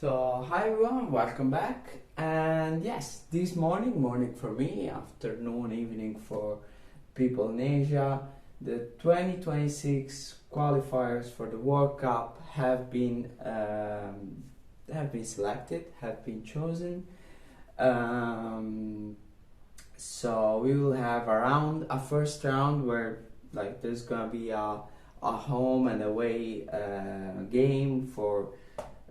So hi everyone, welcome back. And yes, this morning for me, afternoon, evening for people in Asia, the 2026 qualifiers for the World Cup have been selected, have been chosen. So we will have a first round where there's gonna be a home and away game for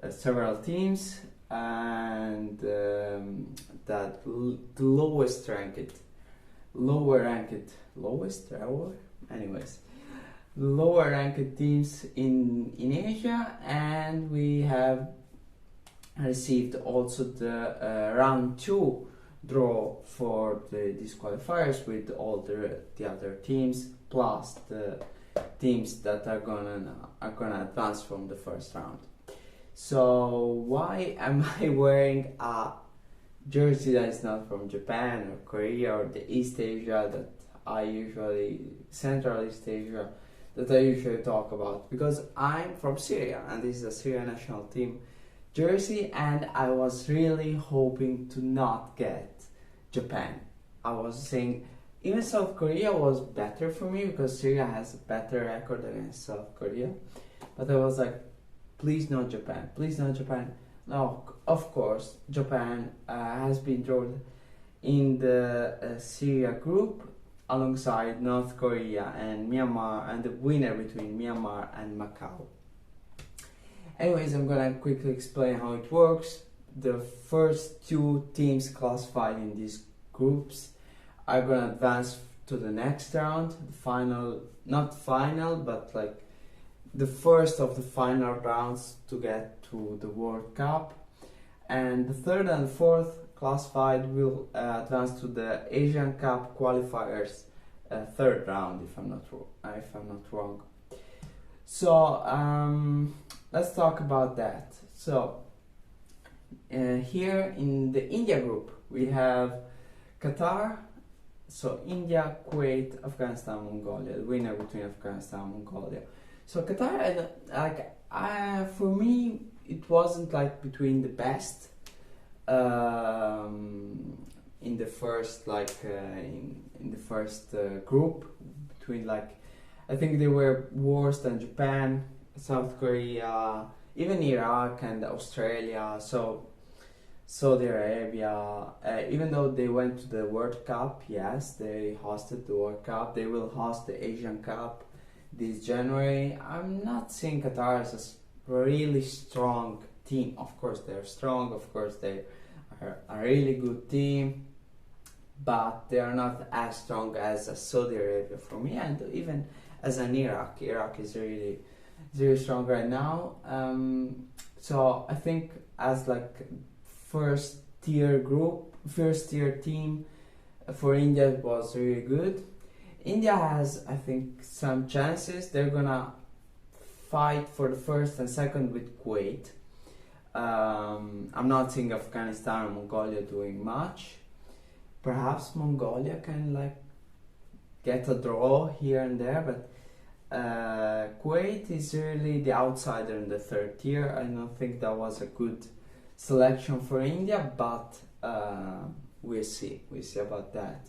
several teams, and the lower ranked teams in Asia, and we have received also the round 2 draw for the disqualifiers with all the other teams plus the teams that are gonna advance from the first round. So why am I wearing a jersey that is not from Japan or Korea or the East Asia Central East Asia that I usually talk about? Because I'm from Syria and this is a Syria national team jersey, and I was really hoping to not get Japan. I was saying even South Korea was better for me because Syria has a better record against South Korea, but I was like, please not Japan, please not Japan. No, of course, Japan has been drawn in the Syria group alongside North Korea and Myanmar, and the winner between Myanmar and Macau. Anyways, I'm gonna quickly explain how it works. The first 2 teams classified in these groups are gonna advance to the next round, the final, not final, but the first of the final rounds to get to the World Cup, and the third and fourth classified will advance to the Asian Cup Qualifiers third round, if I'm not wrong. So let's talk about that. So here in the India group we have Qatar, so India, Kuwait, Afghanistan, Mongolia, the winner between Afghanistan and Mongolia. So Qatar, for me, it wasn't between the best in the first in the first group. Between I think they were worse than Japan, South Korea, even Iraq and Australia. So Saudi Arabia, even though they went to the World Cup, yes, they hosted the World Cup. They will host the Asian Cup this January. I'm not seeing Qatar as a really strong team. Of course they're strong, of course they are a really good team, but they are not as strong as a Saudi Arabia for me, and even as an Iraq. Iraq is really strong right now. So I think as first tier team for India, it was really good. India has, I think, some chances. They're gonna fight for the first and second with Kuwait. I'm not seeing Afghanistan or Mongolia doing much. Perhaps Mongolia can get a draw here and there, but Kuwait is really the outsider in the third tier. I don't think that was a good selection for India, but we'll see about that.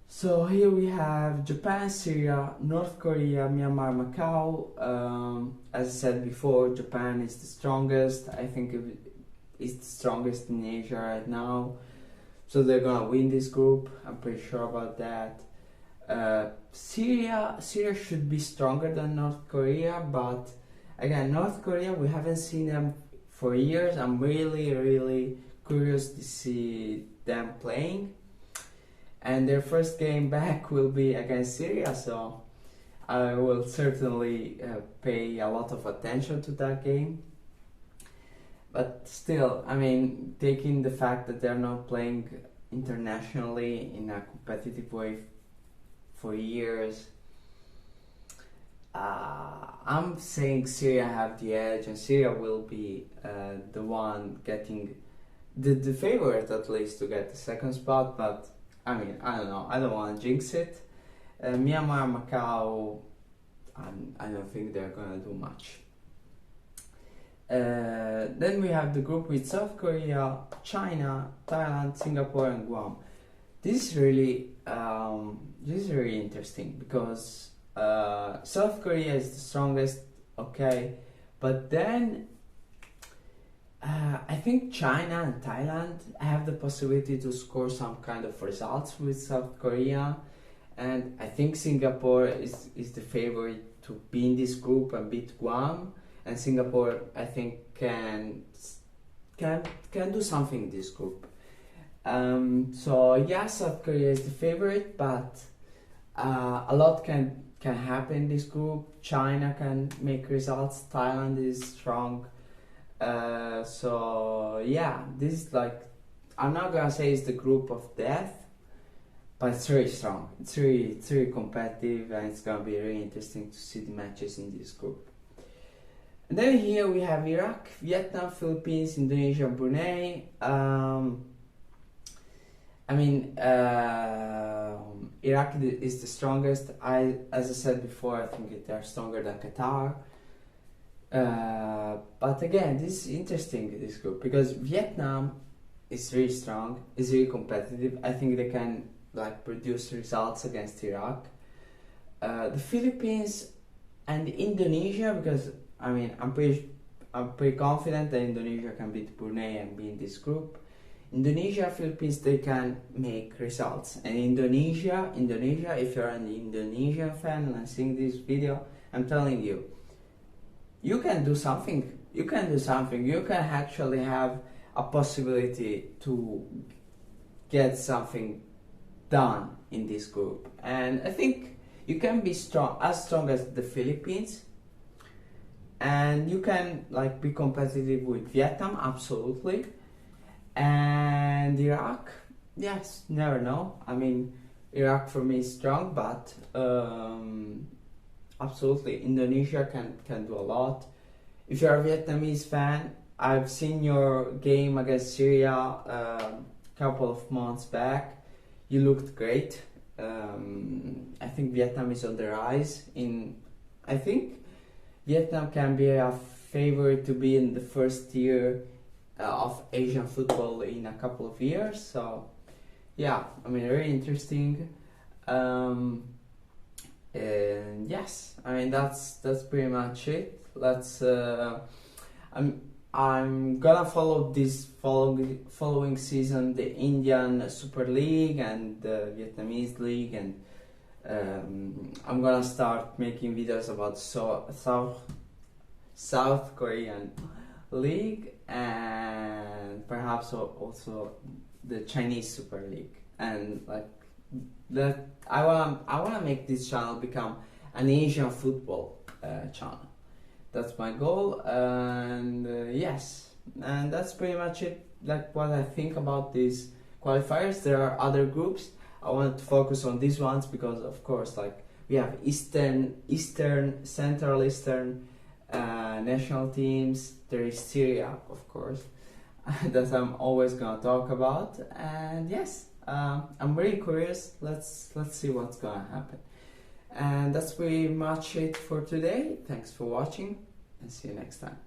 So here we have Japan, Syria, North Korea, Myanmar, Macau. As I said before, Japan is the strongest. I think it's the strongest in Asia right now. So they're gonna win this group. I'm pretty sure about that. Syria should be stronger than North Korea, but again, North Korea, we haven't seen them for years. I'm really curious to see them playing. And their first game back will be against Syria, so I will certainly pay a lot of attention to that game. But still, I mean, taking the fact that they're not playing internationally in a competitive way for years, I'm saying Syria have the edge, and Syria will be the one getting the favorite, at least, to get the second spot. But I mean, I don't know. I don't want to jinx it. Myanmar, Macau, I don't think they're gonna do much. then we have the group with South Korea, China, Thailand, Singapore, and Guam. This is really interesting because South Korea is the strongest, okay, but then I think China and Thailand have the possibility to score some kind of results with South Korea, and I think Singapore is the favorite to be in this group and beat Guam, and Singapore I think can do something in this group. So yeah, South Korea is the favorite, but a lot can happen in this group. China can make results. Thailand is strong. So yeah, this is like, I'm not gonna say it's the group of death, but it's very strong. It's really competitive, and it's gonna be really interesting to see the matches in this group. And then here we have Iraq, Vietnam, Philippines, Indonesia, Brunei. Iraq is the strongest. As I said before, I think they are stronger than Qatar. But again, this is interesting, this group, because Vietnam is really strong, is really competitive. I think they can like produce results against Iraq. The Philippines and Indonesia, because I'm pretty confident that Indonesia can beat Brunei and be in this group. Indonesia, Philippines, they can make results. And Indonesia, if you're an Indonesian fan and seeing this video, I'm telling you, you can do something. You can actually have a possibility to get something done in this group. And I think you can be strong as the Philippines, and you can like be competitive with Vietnam, absolutely. And Iraq, yes, never know. Iraq for me is strong, but absolutely Indonesia can do a lot. If you're a Vietnamese fan, I've seen your game against Syria a couple of months back. You looked great. I think Vietnam is on the rise. I think Vietnam can be a favorite to be in the first tier of Asian football in a couple of years. So yeah, very interesting. And yes, that's pretty much it. I'm gonna follow this following season the Indian Super League and the Vietnamese League, and I'm gonna start making videos about South Korean League, and perhaps also the Chinese Super League, and like that. I wanna make this channel become an Asian football channel. That's my goal, and yes, and that's pretty much it. Like what I think about these qualifiers. There are other groups. I wanted to focus on these ones because, of course, like we have Eastern, Central Eastern national teams. There is Syria, of course, that I'm always gonna talk about. And yes, I'm really curious. Let's see what's gonna happen. And that's pretty much it for today. Thanks for watching, and see you next time.